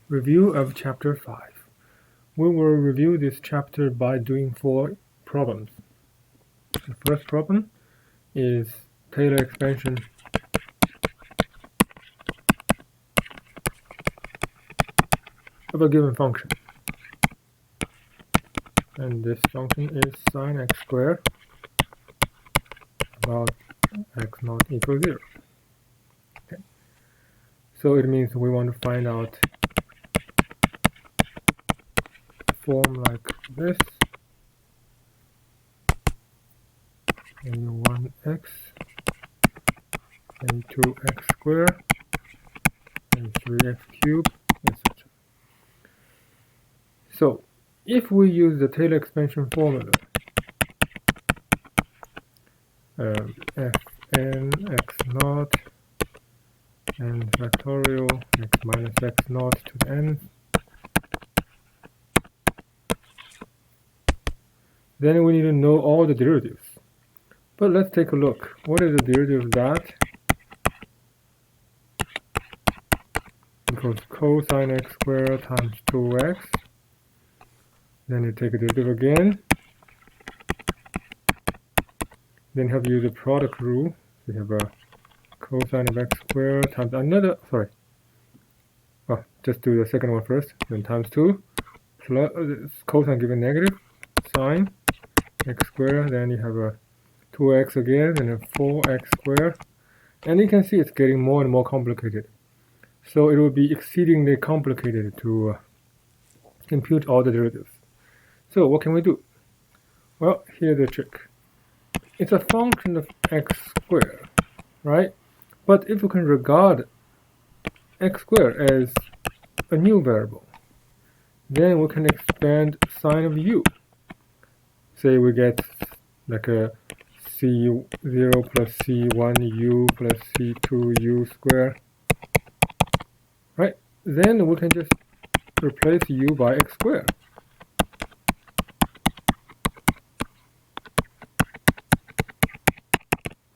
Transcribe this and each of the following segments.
Review of Chapter 5. We will review this chapter by doing 4 problems. The first problem is Taylor expansion of a given function. And this function is sine x squared about x naught equals 0. Okay. So it means we want to find out a form like this. A1x, A2x squared, A3x cubed, etc. So if we use the Taylor expansion formula, fn x naught n factorial x minus x naught to the n, then we need to know all the derivatives. But let's take a look. What is the derivative of that? Because cosine x squared times 2x. Then you take a derivative again. Then have to use the product rule. So you have a cosine of x squared times another, well, just do the second one first. Then times 2 plus cosine given negative, sine x squared. Then you have a 2x again, and then 4x squared. And you can see it's getting more and more complicated. So it will be exceedingly complicated to compute all the derivatives. So what can we do? Well, here's the trick. It's a function of x squared, right? But if we can regard x squared as a new variable, then we can expand sine of u. Say we get like a c0 plus c1u plus c2u squared, right? Then we can just replace u by x squared.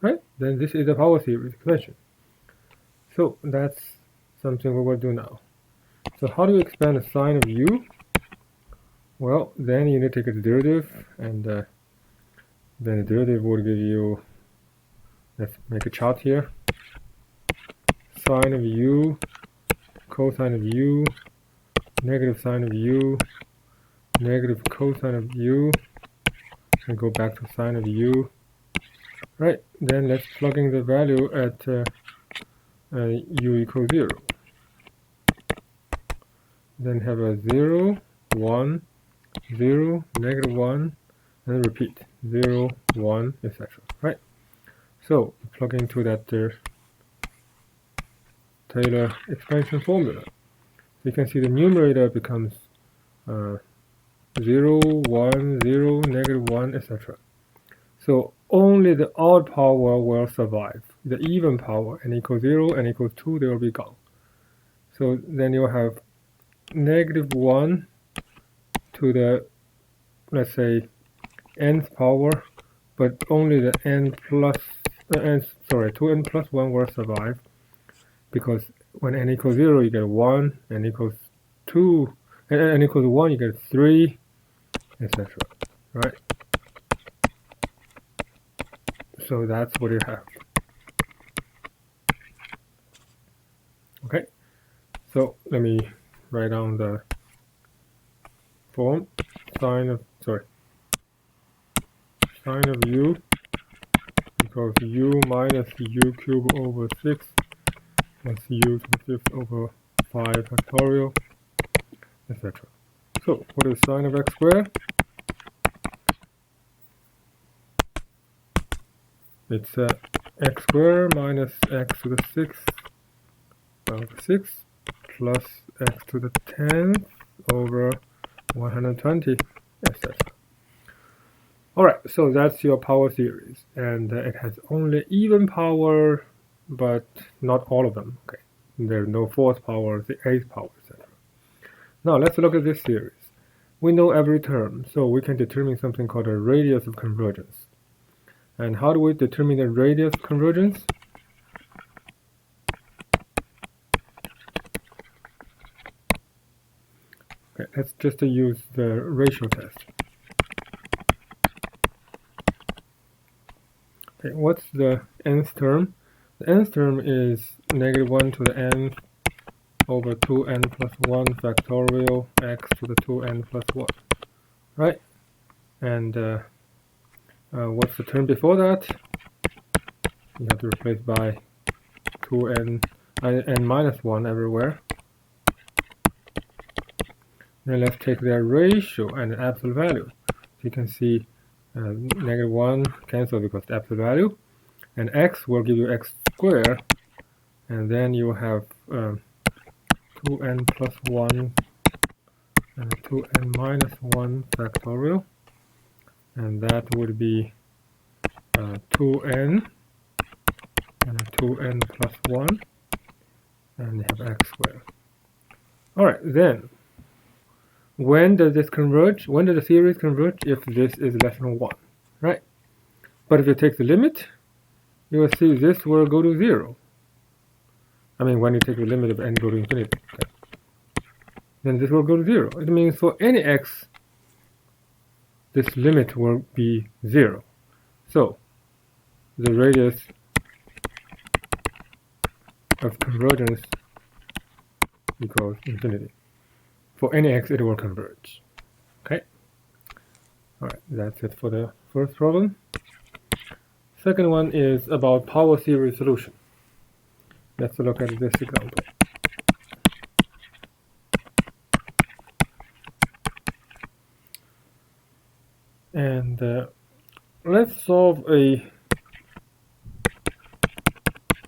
Right? Then this is a power series expression. So that's something we will do now. So how do you expand the sine of u? Well, then you need to take the derivative, and then the derivative will give you, let's make a chart here, sine of u, cosine of u, negative sine of u, negative cosine of u, and go back to sine of u. Right, then let's plug in the value at u equals 0. Then have a 0, 1, 0, negative 1, and repeat 0, 1, etc. Right? So plug into that Taylor expansion formula. You can see the numerator becomes 0, 1, 0, negative 1, etc. So only the odd power will survive. The even power, n equals 0, n equals 2, they will be gone. So then you'll have negative 1 to the, let's say, nth power, but only the n plus, 2n plus 1 will survive, because when n equals 0, you get 1, n equals 2, and n equals 1, you get 3, etc. Right? So that's what you have. Okay, so let me write down the form. Sine of u equals u minus u cubed over 6 plus u to the 5th over 5 factorial, etc. So what is sine of x squared? It's x squared minus x to the 6th over 6 plus x to the 10th over 120, etc. Alright, so that's your power series, and it has only even power, but not all of them. Okay, there's no 4th power, the 8th power, etc. Now let's look at this series. We know every term, so we can determine something called a radius of convergence. And how do we determine the radius of convergence? Okay, let's just use the ratio test. Okay, what's the nth term? The nth term is -1 to the n over 2n plus 1 factorial x to the 2n plus 1, right? And what's the term before that? You have to replace by 2n n minus 1 everywhere. Then let's take their ratio and the absolute value. So you can see -1 cancel because the absolute value, and x will give you x squared, and then you have 2n plus 1 and 2n minus 1 factorial, and that would be 2n and 2n plus 1, and you have x squared. Alright, then when does this converge? When does the series converge? If this is less than 1, right? But if you take the limit, you will see this will go to 0. I mean, when you take the limit of n go to infinity, okay, then this will go to 0. It means for any x, this limit will be 0. So the radius of convergence equals infinity. For any x, it will converge. Okay. All right, that's it for the first problem. Second one is about power series solution. Let's look at this example. And let's solve a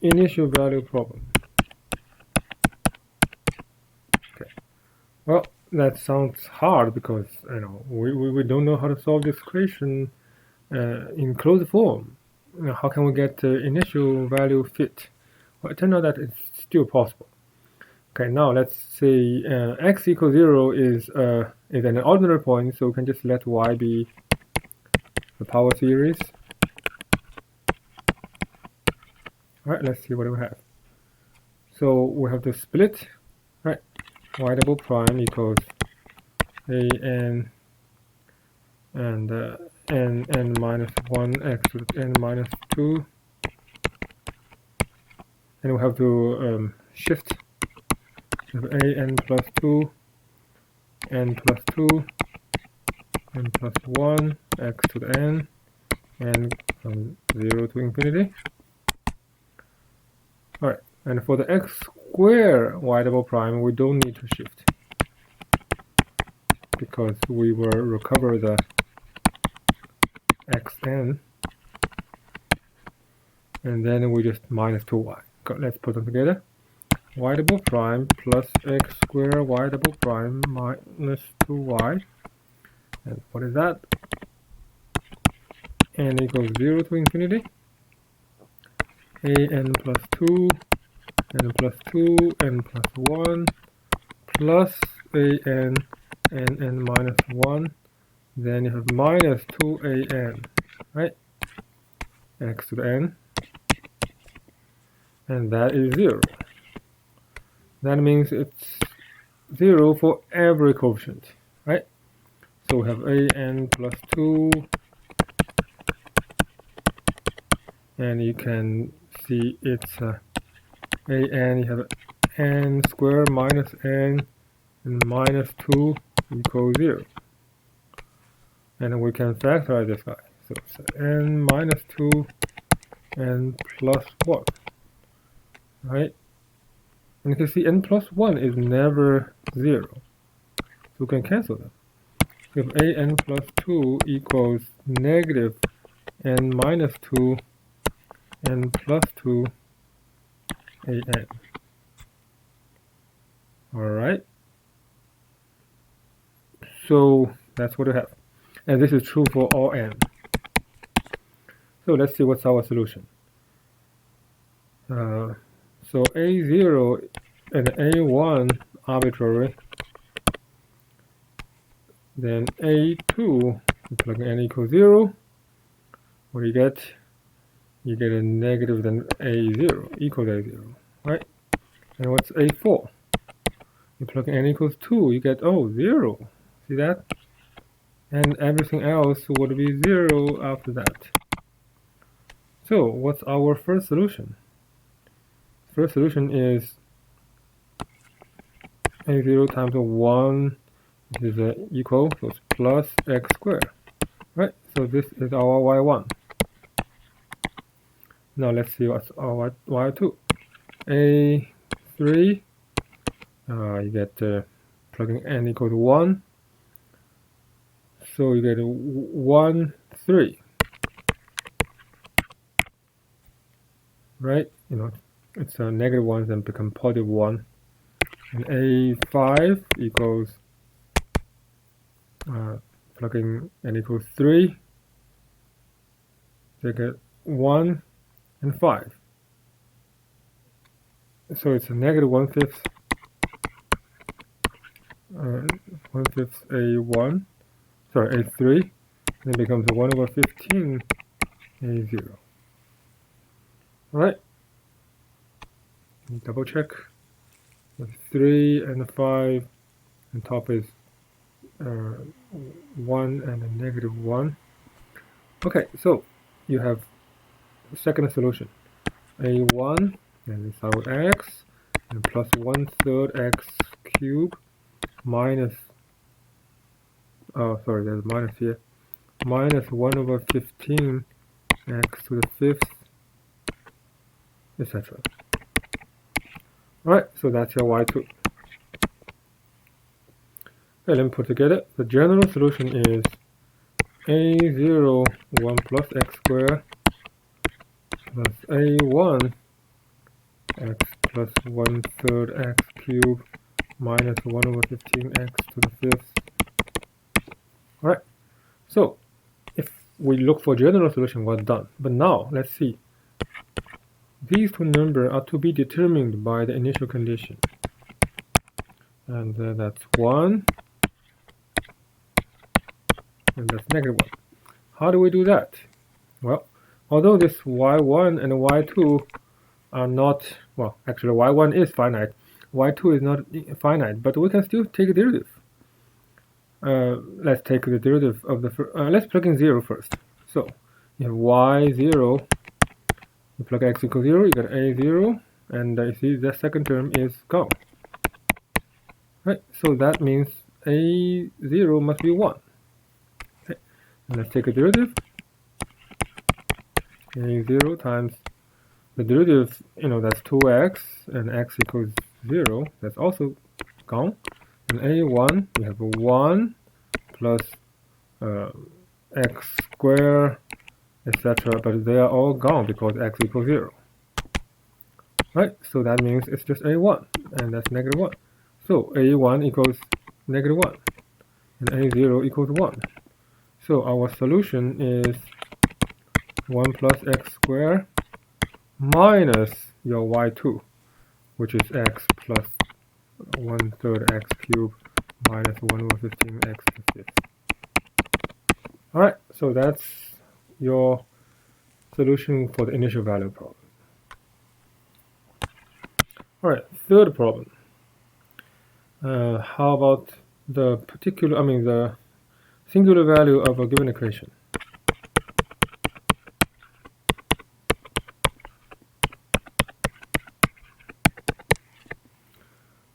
initial value problem. Okay. Well, that sounds hard because we don't know how to solve this equation in closed form. How can we get initial value fit? Well, it turns out that it's still possible. Okay, now let's say x equals 0 is an ordinary point, so we can just let y be the power series. Alright, let's see what we have. So we have to split, right? Y double prime equals a n and n minus 1 x to the n minus 2, and we have to shift a n plus 2, n plus 2, n plus 1 x to the n, and from 0 to infinity. Alright, and for the x square y double prime, we don't need to shift because we will recover the xn, and then we just minus 2y. Let's put them together. Y double prime plus x square y double prime minus 2y. And what is that? N equals 0 to infinity. A n plus 2, n plus 2, n plus 1, plus a n, n minus 1. Then you have minus 2an, right? X to the n. And that is 0. That means it's 0 for every coefficient, right? So we have a n plus 2, and you can see it's a n, you have n squared minus n, and minus 2 equals 0. And we can factorize this guy. So it's n minus 2 and plus 1, right? And you can see n plus 1 is never 0. So we can cancel them. If a n plus 2 equals negative n minus 2 n plus 2 a n. Alright. So that's what we have. And this is true for all n. So let's see what's our solution. So a0 and a1 arbitrary. Then a2, you plug in n equals 0. What do you get? You get a negative than a0 equals a0, right? And what's a4? You plug in n equals 2, you get, 0. See that? And everything else would be 0 after that. So what's our first solution? First solution is a0 times 1, this is equal, so it's plus x squared. Right, so this is our y1. Now let's see what's our y2. A3, you get plugging n equals 1, so you get 1, 3. Right, it's a negative 1 then become positive 1. And A5 equals plugging n equals 3, they get 1 and 5. So it's a negative 1/5 A1, sorry, A3, and it becomes a 1/15 A0. Alright, double check. The 3 and the 5, and top is 1 and a negative 1. Okay, so you have second solution. A1, and it's our x, and plus 1/3 x cubed minus, sorry, there's minus here, minus 1/15 x to the 5th, etc. Alright, so that's your y2. Okay, let me put together. The general solution is a0 1 plus x squared plus a1 x plus 1/3 x cubed minus 1/15 x to the 5th. Alright, so if we look for general solution, we're done. But now let's see. These two numbers are to be determined by the initial condition. And that's 1 and that's negative 1. How do we do that? Well, although this y1 and y2 are not, well, actually y1 is finite, y2 is not finite, but we can still take a derivative. Let's take the derivative of the let's plug in 0 first. So you have y0, you plug x equals 0, you get a0, and you see the second term is gone. Right, so that means a0 must be 1. Okay, and let's take a derivative. A0 times the derivative, that's 2x, and x equals 0, that's also gone. And a1, we have 1 plus x squared, etc., but they are all gone because x equals 0. Right, so that means it's just a1, and that's negative 1. So a1 equals negative 1, and a0 equals 1. So our solution is 1 plus x squared minus your y2, which is x plus 1/3 x cubed minus 1/15 x to the 5th. Alright, so that's your solution for the initial value problem. Alright, third problem. How about the singular value of a given equation?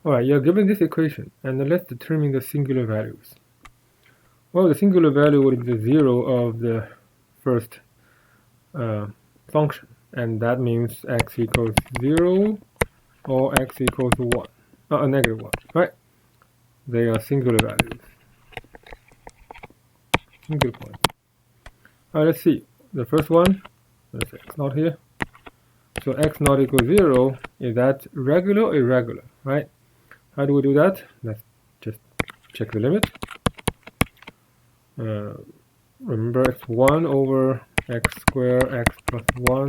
Alright, you're given this equation, and let's determine the singular values. Well, the singular value would be the 0 of the first function, and that means x equals 0 or x equals 1, negative 1, right? They are singular values. Single point. Alright, let's see. The first one, there's x naught here. So x naught equals 0, is that regular or irregular, right? How do we do that? Let's just check the limit. Remember, it's 1 over x squared x plus 1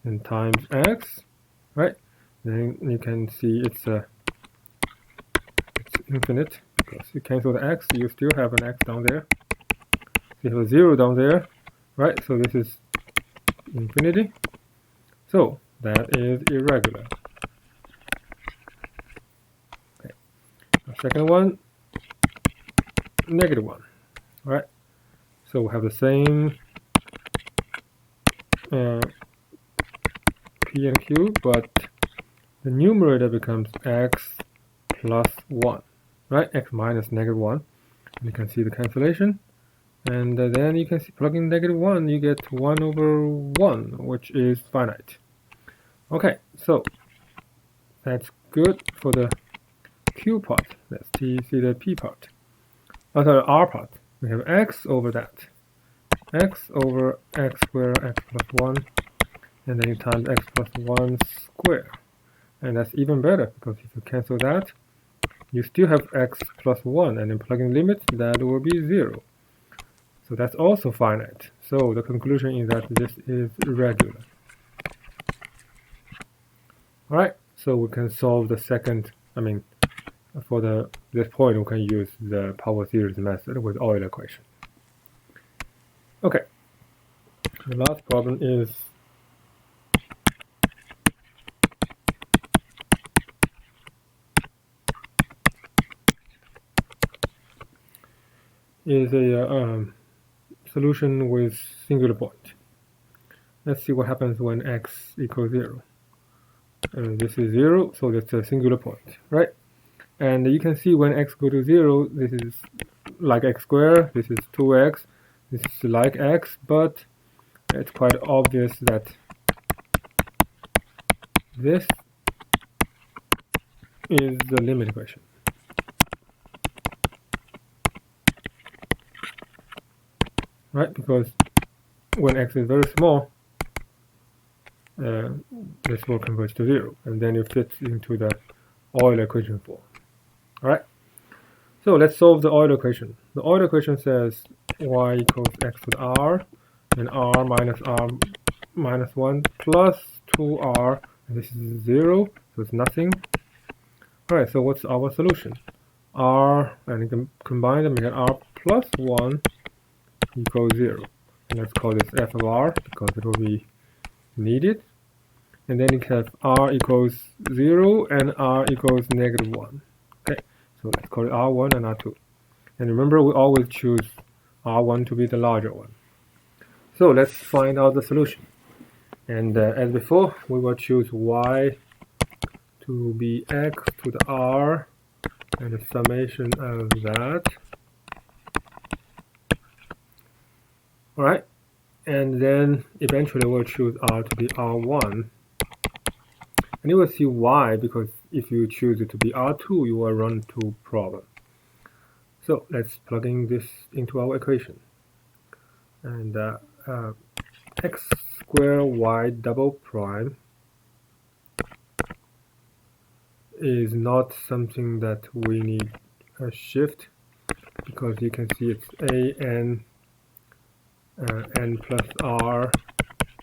and times x, right? Then you can see it's infinite because you cancel the x, you still have an x down there. You have a 0 down there, right? So this is infinity. So that is irregular. Okay. second one, -1. Right? So we have the same P and Q, but the numerator becomes x plus 1, right? X minus -1. You can see the cancellation, and then you can see plug in -1, you get 1/1, which is finite. Okay, so that's good for the Q part. Let's see the P part. Sorry, R part. We have x over that. X over x squared, x plus 1, and then you times x plus 1 squared. And that's even better, because if you cancel that, you still have x plus 1, and then plugging limit, that will be 0. So that's also finite. So the conclusion is that this is regular. Alright, so we can solve the second, for this point we can use the power series method with Euler equation. Okay, the last problem is a solution with singular point. Let's see what happens when x equals 0. This is 0, so that's a singular point, right? And you can see when x goes to 0, this is like x squared, this is 2x, this is like x, but it's quite obvious that this is the limit equation. Right, because when x is very small, this will converge to 0, and then it fits into the Euler equation form. Alright, so let's solve the Euler equation. The Euler equation says y equals x to the r, and r minus 1 plus 2r, and this is 0, so it's nothing. Alright, so what's our solution? R, and you can combine them, we get r plus 1 equals 0. And let's call this f of r, because it will be needed. And then you have r equals 0 and r equals -1. Okay, so let's call it r1 and r2. And remember, we always choose r1 to be the larger one. So let's find out the solution. And as before, we will choose y to be x to the r, and the summation of that. Alright, and then eventually we'll choose r to be r1. And you will see why, because if you choose it to be r2, you will run into problem. So let's plug in this into our equation. And x squared y double prime is not something that we need a shift, because you can see it's n plus r,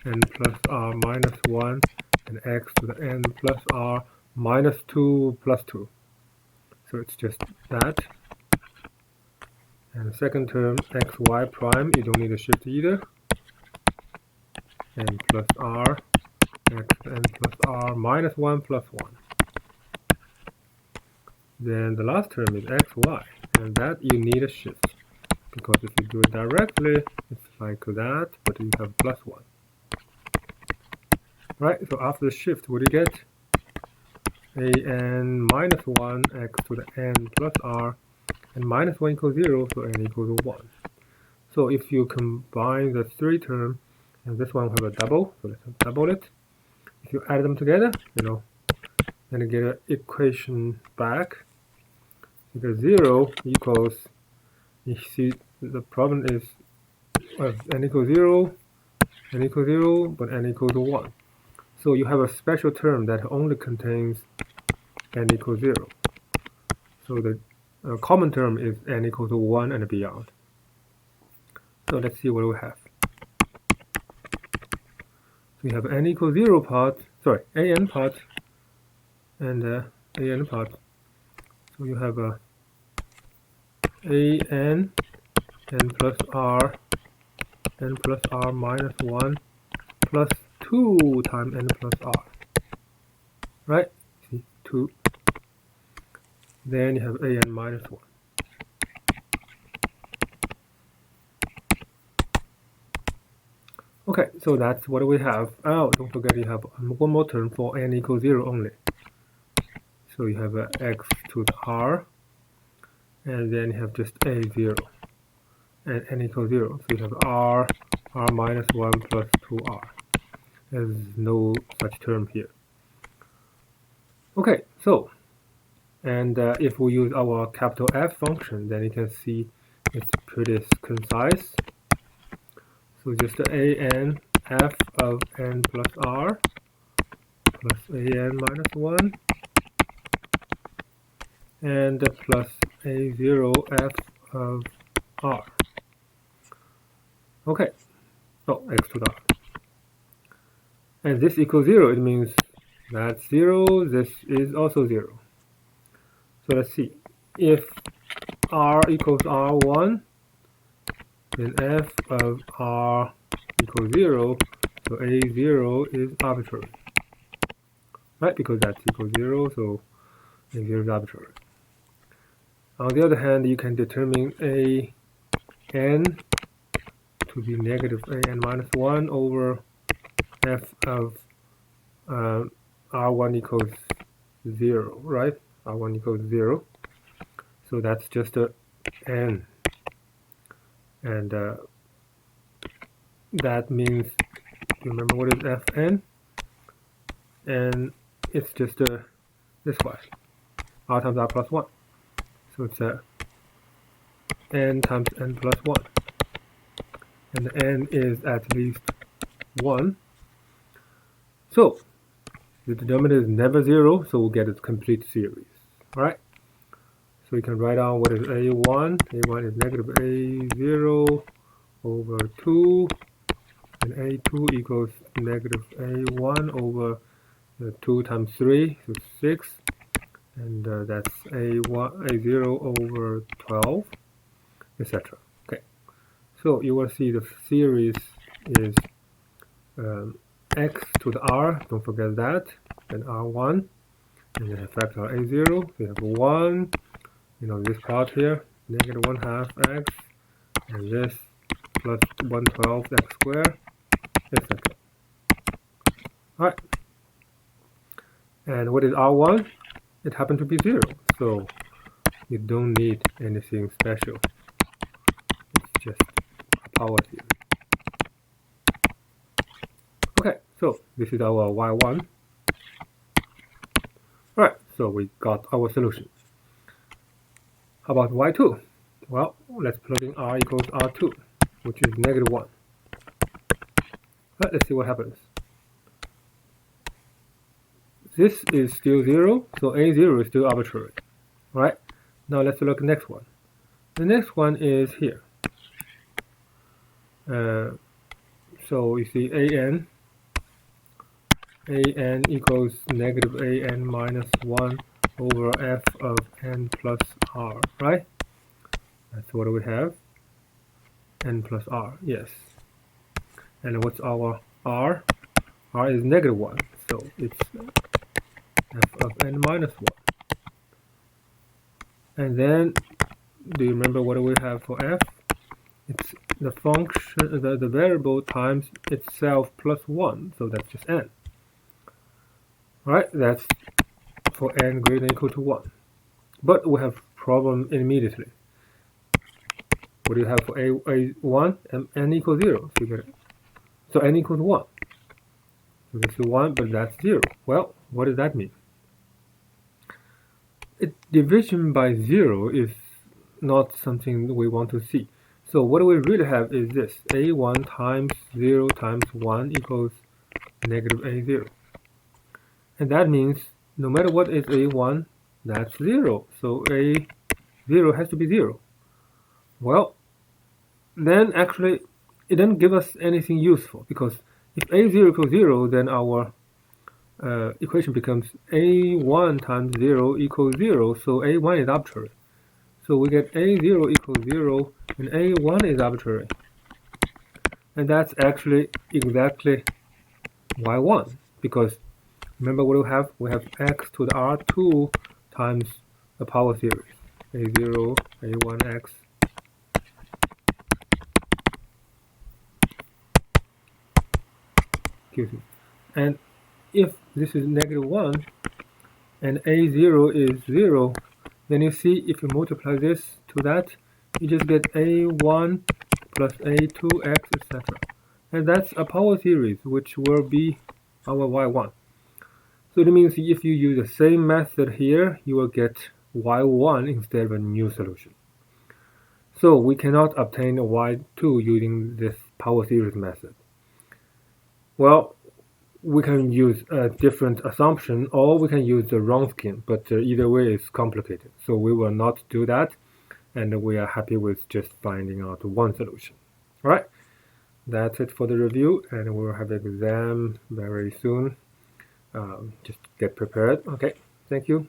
n plus r minus 1, and x to the n plus r minus 2 plus 2. So it's just that. And the second term, xy prime, you don't need a shift either. N plus r, x to n plus r minus 1 plus 1. Then the last term is xy, and that you need a shift, because if you do it directly, it's like that, but you have plus 1. Right, so after the shift, what do you get? an minus 1 x to the n plus r, and minus 1 equals 0, so n equals 1. So if you combine the three terms, and this one will have a double, so let's double it. If you add them together, then you get an equation back. Because 0 equals, you see the problem is n equals 0, but n equals 1. So you have a special term that only contains n equals 0. So the common term is n equals 1 and beyond. So let's see what we have. So we have n equals 0 part, sorry, an part, and an part. So you have a n plus r, n plus r minus 1 plus 2 times n plus r. Right? See, 2. Then you have an minus 1. Okay, so that's what we have. Oh, don't forget you have one more term for n equals 0 only. So you have x to the r, and then you have just a0, and n equals 0. So you have r minus 1 plus 2r. There's no such term here. Okay, so, and if we use our capital F function, then you can see it's pretty concise. So just an f of n plus r plus an minus 1 and plus a0 f of r. Okay, oh, x to the r. And this equals 0, it means that's 0, this is also 0. So let's see, if r equals r1, then f of r equals 0, so a0 is arbitrary, right? Because that's equals 0, so a0 is arbitrary. On the other hand, you can determine an to be negative an minus 1 over f of r1 equals 0, right? r1 equals 0. So that's just a n. And that means, you remember what is fn? And it's just this way, r times r plus 1. So it's n times n plus 1. And the n is at least 1. So the denominator is never 0, so we'll get a complete series. Alright? So you can write down what is a1. a1 is negative a0 over 2, and a2 equals negative a1 over 2 times 3, so 6, and that's a0 over 12, etc. Okay, so you will see the series is x to the r, don't forget that, and r1, and then factor a0, we have 1, you know, this part here, negative 1/2 x, and this plus 1/12 x squared, etc. Alright, and what is r1? It happened to be 0, so you don't need anything special. It's just a power theorem. Okay, so this is our y1. Alright, so we got our solution. How about y2? Well, let's plug in r equals r2, which is negative 1. Right, let's see what happens. This is still 0, so a0 is still arbitrary. Right? Now let's look at the next one. The next one is here. So you see an equals negative an minus 1 over f of n plus r, right? That's what we have. N plus r, yes. And what's our r? R is negative 1, so it's f of n minus 1. And then, do you remember what we have for f? It's the function, the variable times itself plus 1, so that's just n. Right, that's for n greater than or equal to 1. But we have problem immediately. What do you have for a1? N equals 0. So, so n equals 1. So this is 1, but that's 0. Well, what does that mean? Division by 0 is not something we want to see. So what we really have is this. a1 times 0 times 1 equals negative a0. And that means no matter what is a1, that's 0. So a0 has to be 0. Well, then actually it doesn't give us anything useful, because if a0 equals 0, then our equation becomes a1 times 0 equals 0, so a1 is arbitrary. So we get a0 equals 0 and a1 is arbitrary. And that's actually exactly y1, because remember what we have? We have x to the r2 times a power series, A0, A1x. Excuse me. And if this is -1 and A0 is 0, then you see if you multiply this to that, you just get A1 plus A2x, etc. And that's a power series, which will be our y1. So it means if you use the same method here, you will get y1 instead of a new solution. So we cannot obtain y2 using this power series method. Well, we can use a different assumption, or we can use the Wronskian, but either way it's complicated. So we will not do that, and we are happy with just finding out one solution. All right, that's it for the review, and we will have an exam very soon. Just get prepared. Okay, thank you.